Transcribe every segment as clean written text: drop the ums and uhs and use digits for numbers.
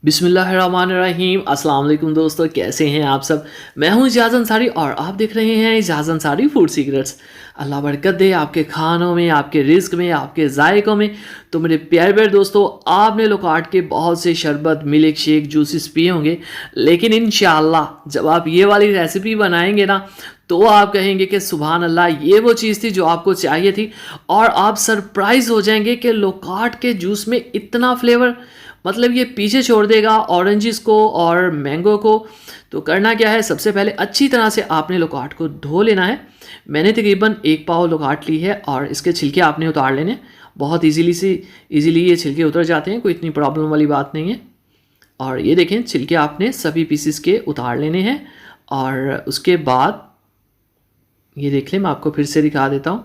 बिस्मिल्लाहिर्रहमानिर्रहीम। अस्सलाम वालेकुम दोस्तों, कैसे हैं आप सब। मैं हूं इजाज़ अंसारी और आप देख रहे हैं इजाज़ अंसारी फूड सीक्रेट्स। अल्लाह बरकत दे आपके खानों में, आपके रिस्क में, आपके जायकों में। तो मेरे प्यारे प्यारे दोस्तों, आपने लोग काट के बहुत से शरबत, मिल्क शेक, जूसेस पिए होंगे, लेकिन इंशाअल्लाह जब आप ये वाली रेसिपी बनाएंगे ना, तो आप कहेंगे कि सुभान अल्लाह, ये वो चीज़ थी जो आपको चाहिए थी। और आप सरप्राइज हो जाएंगे कि लोकाट के जूस में इतना फ्लेवर, मतलब ये पीछे छोड़ देगा ऑरेंजेस को और मैंगो को। तो करना क्या है, सबसे पहले अच्छी तरह से आपने लोकाट को धो लेना है। मैंने तकरीबन 1 पाव लोकाट ली है और इसके छिलके आपने उतार लेने। बहुत इजीली ये छिलके उतर जाते हैं, कोई इतनी प्रॉब्लम वाली बात नहीं है। और ये देखें, छिलके आपने सभी पीसेस के उतार लेने हैं। और उसके बाद ये देख लें, मैं आपको फिर से दिखा देता हूँ।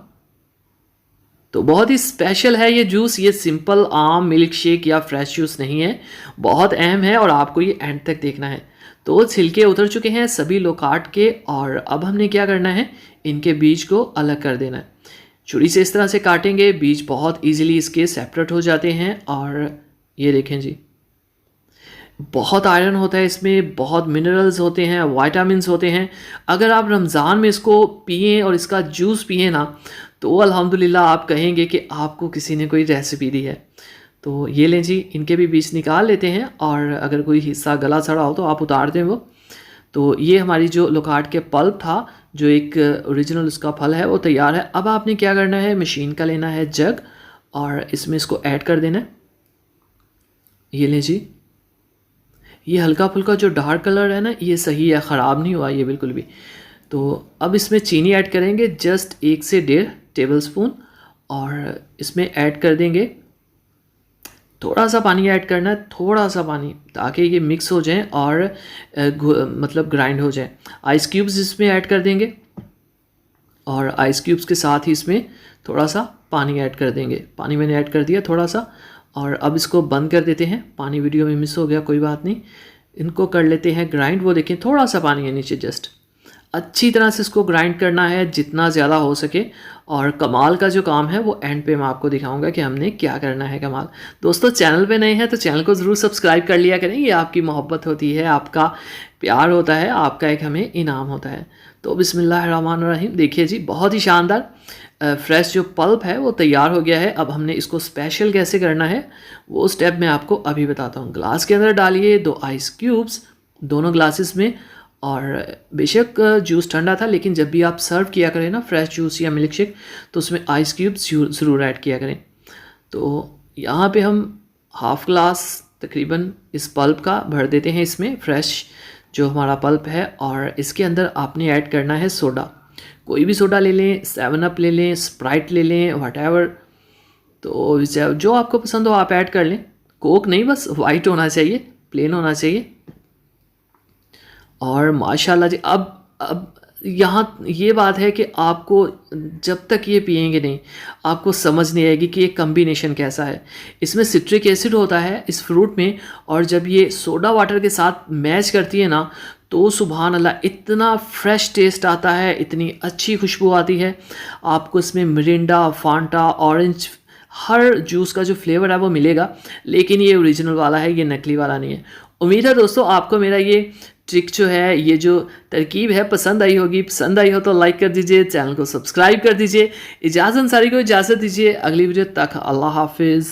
तो बहुत ही स्पेशल है ये जूस। ये सिंपल आम मिल्क शेक या फ्रेश जूस नहीं है, बहुत अहम है और आपको ये एंड तक देखना है। तो छिलके उतर चुके हैं सभी लोकाट के, और अब हमने क्या करना है, इनके बीज को अलग कर देना है। छुरी से इस तरह से काटेंगे, बीज बहुत इजीली इसके सेपरेट हो जाते हैं। और ये देखें जी, बहुत आयरन होता है इसमें, बहुत मिनरल्स होते हैं, विटामिन्स होते हैं। अगर आप रमज़ान में इसको पिएं और इसका जूस पिएं ना, तो अल्हम्दुलिल्लाह आप कहेंगे कि आपको किसी ने कोई रेसिपी दी है। तो ये लें जी, इनके भी बीज निकाल लेते हैं, और अगर कोई हिस्सा गला सड़ा हो तो आप उतार दें वो। तो ये हमारी जो लोकाट के पल्प था, जो एक ओरिजिनल उसका फल है, वो तैयार है। अब आपने क्या करना है, मशीन का लेना है जग और इसमें इसको ऐड कर देना है। ये लें जी, ये हल्का फुल्का जो डार्क कलर है ना, ये सही है, ख़राब नहीं हुआ ये बिल्कुल भी। तो अब इसमें चीनी ऐड करेंगे, जस्ट 1 से 1.5 टेबल स्पून। और इसमें ऐड कर देंगे थोड़ा सा पानी, ऐड करना है थोड़ा सा पानी, ताकि ये मिक्स हो जाए और मतलब ग्राइंड हो जाए। आइस क्यूब्स इसमें ऐड कर देंगे, और आइस क्यूब्स के साथ ही इसमें थोड़ा सा पानी ऐड कर देंगे। पानी मैंने ऐड कर दिया थोड़ा सा, और अब इसको बंद कर देते हैं। पानी वीडियो में मिस हो गया, कोई बात नहीं। इनको कर लेते हैं ग्राइंड। वो देखें, थोड़ा सा पानी है नीचे, जस्ट अच्छी तरह से इसको ग्राइंड करना है जितना ज़्यादा हो सके। और कमाल का जो काम है वो एंड पे मैं आपको दिखाऊंगा कि हमने क्या करना है। कमाल दोस्तों, चैनल पे नए हैं तो चैनल को ज़रूर सब्सक्राइब कर लिया करें। ये आपकी मोहब्बत होती है, आपका प्यार होता है, आपका एक हमें इनाम होता है। तो बिस्मिल्लाहिर्रहमानिर्रहीम। देखिए जी, बहुत ही शानदार फ्रेश जो पल्प है वो तैयार हो गया है। अब हमने इसको स्पेशल कैसे करना है, वो स्टेप मैं आपको अभी बताता हूँ। ग्लास के अंदर डालिए 2 आइस क्यूब्स, दोनों ग्लासेस में। और बेशक जूस ठंडा था, लेकिन जब भी आप सर्व किया करें ना फ्रेश जूस या मिल्क शेक, तो उसमें आइस क्यूब्स ज़रूर ऐड किया करें। तो यहाँ पे हम हाफ़ ग्लास तकरीबन इस पल्प का भर देते हैं इसमें, फ्रेश जो हमारा पल्प है। और इसके अंदर आपने ऐड करना है सोडा। कोई भी सोडा ले लें, 7 अप ले लें, स्प्राइट ले लें, व्हाटएवर। तो जो आपको पसंद हो आप ऐड कर लें। कोक नहीं, बस वाइट होना चाहिए, प्लेन होना चाहिए। और माशाल्लाह जी, अब यहाँ ये बात है कि आपको जब तक ये पिएंगे नहीं, आपको समझ नहीं आएगी कि ये कम्बिनेशन कैसा है। इसमें सिट्रिक एसिड होता है इस फ्रूट में, और जब ये सोडा वाटर के साथ मैच करती है ना, तो सुभान अल्लाह, इतना फ्रेश टेस्ट आता है, इतनी अच्छी खुशबू आती है। आपको इसमें मिरिंडा, फांटा, ऑरेंज, हर जूस का जो फ्लेवर है वो मिलेगा, लेकिन ये ओरिजिनल वाला है, ये नकली वाला नहीं है। उम्मीद है दोस्तों आपको मेरा ये ट्रिक जो है, ये जो तरकीब है, पसंद आई होगी। पसंद आई हो तो लाइक कर दीजिए, चैनल को सब्सक्राइब कर दीजिए। इजाज़त अंसारी को इजाज़त दीजिए, अगली वीडियो तक अल्लाह हाफिज़।